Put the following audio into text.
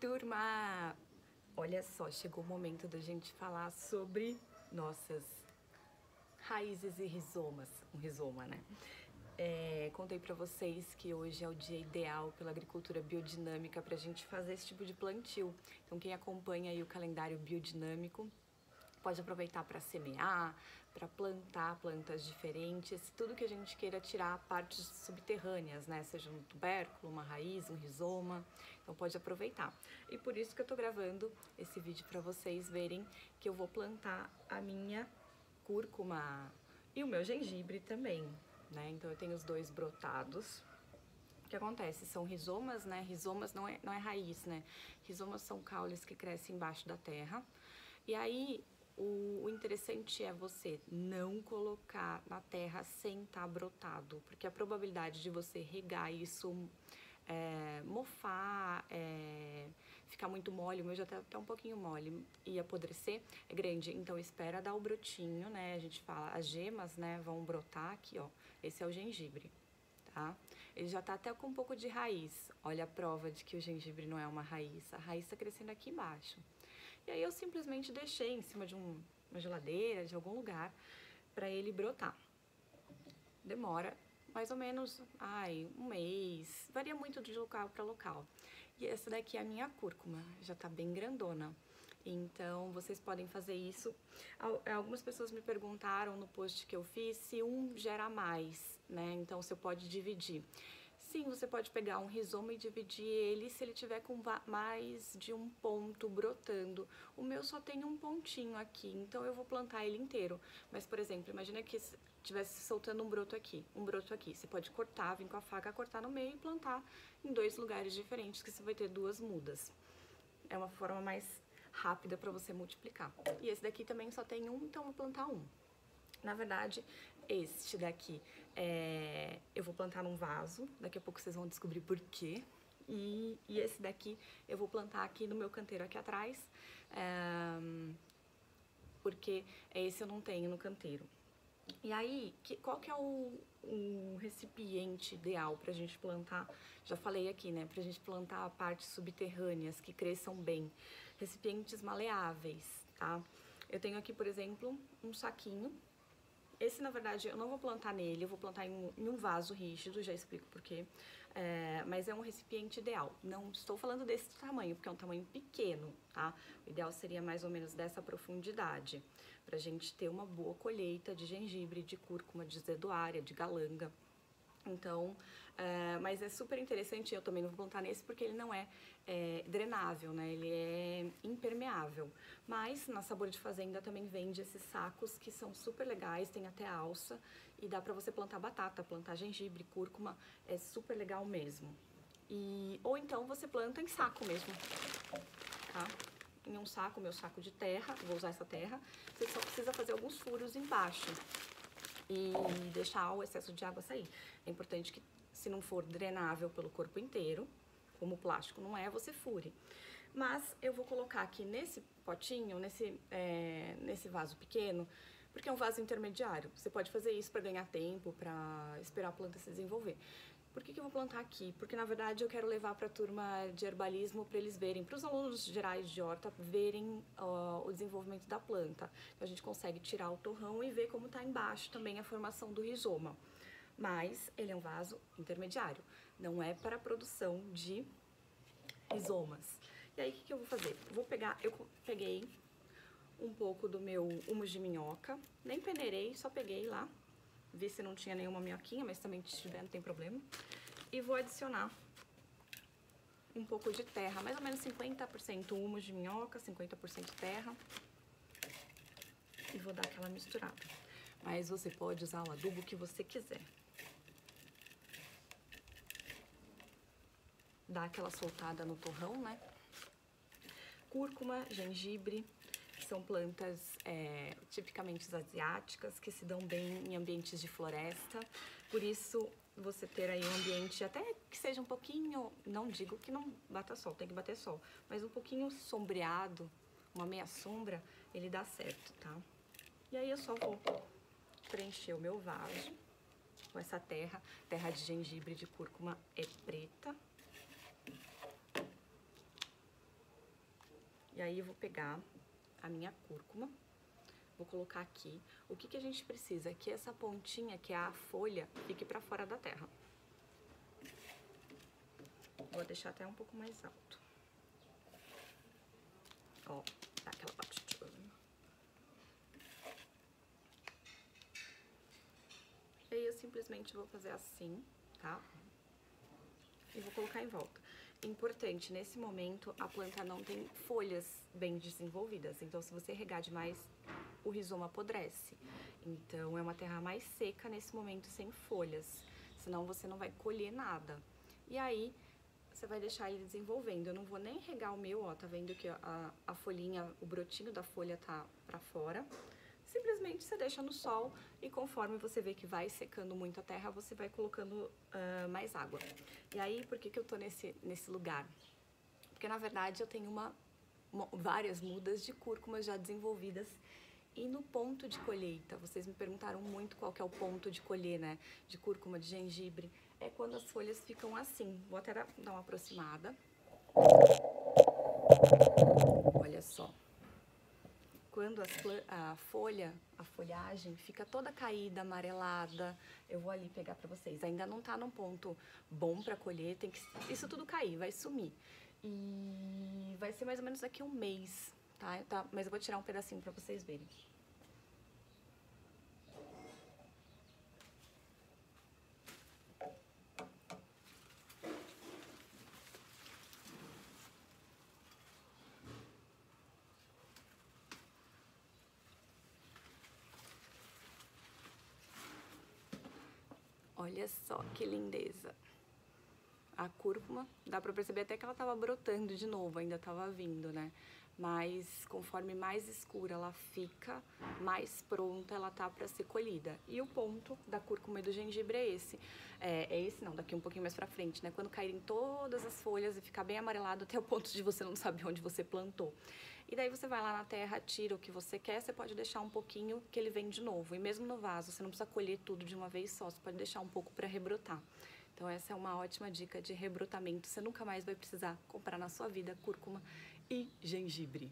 Turma, olha só, chegou o momento da gente falar sobre nossas raízes e rizomas, um rizoma, né? Contei pra vocês que hoje é o dia ideal pela agricultura biodinâmica pra gente fazer esse tipo de plantio. Então quem acompanha aí o calendário biodinâmico pode aproveitar para semear, para plantar plantas diferentes, tudo que a gente queira tirar partes subterrâneas, né? Seja um tubérculo, uma raiz, um rizoma, então pode aproveitar. E por isso que eu tô gravando esse vídeo para vocês verem que eu vou plantar a minha cúrcuma e o meu gengibre também, né? Então eu tenho os dois brotados. O que acontece? São rizomas, né? Rizomas não é raiz, né? Rizomas são caules que crescem embaixo da terra. E aí, o interessante é você não colocar na terra sem estar brotado, porque a probabilidade de você regar isso, mofar, ficar muito mole, o meu já tá até um pouquinho mole, e apodrecer é grande. Então espera dar o brotinho, né? A gente fala, as gemas, né, vão brotar aqui, ó. Esse é o gengibre, tá? Ele já tá até com um pouco de raiz. Olha a prova de que o gengibre não é uma raiz. A raiz tá crescendo aqui embaixo. E aí eu simplesmente deixei em cima de uma geladeira, de algum lugar, para ele brotar. Demora mais ou menos, um mês, varia muito de local para local. E essa daqui é a minha cúrcuma, já tá bem grandona. Então, vocês podem fazer isso. Algumas pessoas me perguntaram no post que eu fiz se um gera mais, né? Então, você pode dividir. Sim, você pode pegar um rizoma e dividir ele se ele tiver com mais de um ponto brotando. O meu só tem um pontinho aqui, então eu vou plantar ele inteiro. Mas, por exemplo, imagina que estivesse soltando um broto aqui. Você pode cortar, vir com a faca, cortar no meio e plantar em dois lugares diferentes, que você vai ter duas mudas. É uma forma mais rápida para você multiplicar. E esse daqui também só tem um, então eu vou plantar um. Na verdade, este daqui eu vou plantar num vaso, daqui a pouco vocês vão descobrir por quê. E esse daqui eu vou plantar aqui no meu canteiro aqui atrás, porque esse eu não tenho no canteiro. E aí, qual que é o recipiente ideal pra gente plantar? Já falei aqui, né? Pra gente plantar partes subterrâneas que cresçam bem. Recipientes maleáveis, tá? Eu tenho aqui, por exemplo, um saquinho. Esse, na verdade, eu não vou plantar nele, eu vou plantar em um vaso rígido, já explico por quê. Mas é um recipiente ideal. Não estou falando desse tamanho, porque é um tamanho pequeno, tá? O ideal seria mais ou menos dessa profundidade, pra gente ter uma boa colheita de gengibre, de cúrcuma, de zedoária, de galanga. Então, mas é super interessante, eu também não vou plantar nesse porque ele não é drenável, né? Ele é impermeável. Mas na Sabor de Fazenda também vende esses sacos que são super legais, tem até alça e dá pra você plantar batata, plantar gengibre, cúrcuma, é super legal mesmo. Ou então você planta em saco mesmo, tá? Em um saco, meu saco de terra, vou usar essa terra, você só precisa fazer alguns furos embaixo e deixar o excesso de água sair. É importante que, se não for drenável pelo corpo inteiro, como o plástico não é, você fure. Mas eu vou colocar aqui nesse potinho, nesse vaso pequeno, porque é um vaso intermediário. Você pode fazer isso para ganhar tempo, para esperar a planta se desenvolver. Por que eu vou plantar aqui? Porque, na verdade, eu quero levar para a turma de herbalismo para eles verem, para os alunos gerais de horta verem o desenvolvimento da planta. Então, a gente consegue tirar o torrão e ver como está embaixo também a formação do rizoma. Mas ele é um vaso intermediário, não é para a produção de rizomas. E aí, o que eu vou fazer? Eu peguei um pouco do meu humus de minhoca, nem peneirei, só peguei lá, vi se não tinha nenhuma minhoquinha, mas também se tiver não tem problema. E vou adicionar um pouco de terra, mais ou menos 50% humus de minhoca, 50% terra. E vou dar aquela misturada. Mas você pode usar o adubo que você quiser. Dá aquela soltada no torrão, né? Cúrcuma, gengibre, são plantas tipicamente asiáticas que se dão bem em ambientes de floresta. Por isso, você ter aí um ambiente até que seja um pouquinho, não digo que não bata sol, tem que bater sol, mas um pouquinho sombreado, uma meia sombra, ele dá certo, tá? E aí eu só vou preencher o meu vaso com essa terra. Terra de gengibre, de cúrcuma é preta. E aí eu vou pegar a minha cúrcuma, vou colocar aqui. O que a gente precisa? Que essa pontinha, que é a folha, fique pra fora da terra. Vou deixar até um pouco mais alto. Ó, dá aquela batidinha. E aí eu simplesmente vou fazer assim, tá? E vou colocar em volta. Importante, nesse momento a planta não tem folhas bem desenvolvidas, então se você regar demais, o rizoma apodrece. Então é uma terra mais seca nesse momento, sem folhas, senão você não vai colher nada. E aí você vai deixar ele desenvolvendo. Eu não vou nem regar o meu, ó, tá vendo que a folhinha, o brotinho da folha tá pra fora. Simplesmente você deixa no sol e conforme você vê que vai secando muito a terra, você vai colocando mais água. E aí, por que eu tô nesse lugar? Porque, na verdade, eu tenho várias mudas de cúrcuma já desenvolvidas. E no ponto de colheita, vocês me perguntaram muito qual que é o ponto de colher, né? De cúrcuma, de gengibre. É quando as folhas ficam assim. Vou até dar uma aproximada. Olha só. Quando a folhagem fica toda caída, amarelada, eu vou ali pegar pra vocês. Ainda não tá num ponto bom pra colher, tem que isso tudo cair, vai sumir. E vai ser mais ou menos daqui a um mês, tá? Mas eu vou tirar um pedacinho pra vocês verem. Olha só que lindeza. A cúrcuma, dá pra perceber até que ela tava brotando de novo, ainda tava vindo, né? Mas conforme mais escura ela fica, mais pronta ela tá pra ser colhida. E o ponto da cúrcuma e do gengibre é esse. É esse não, daqui um pouquinho mais pra frente, né? Quando caírem todas as folhas e ficar bem amarelado até o ponto de você não saber onde você plantou. E daí você vai lá na terra, tira o que você quer, você pode deixar um pouquinho que ele vem de novo. E mesmo no vaso, você não precisa colher tudo de uma vez só, você pode deixar um pouco pra rebrotar. Então essa é uma ótima dica de rebrotamento. Você nunca mais vai precisar comprar na sua vida cúrcuma e gengibre.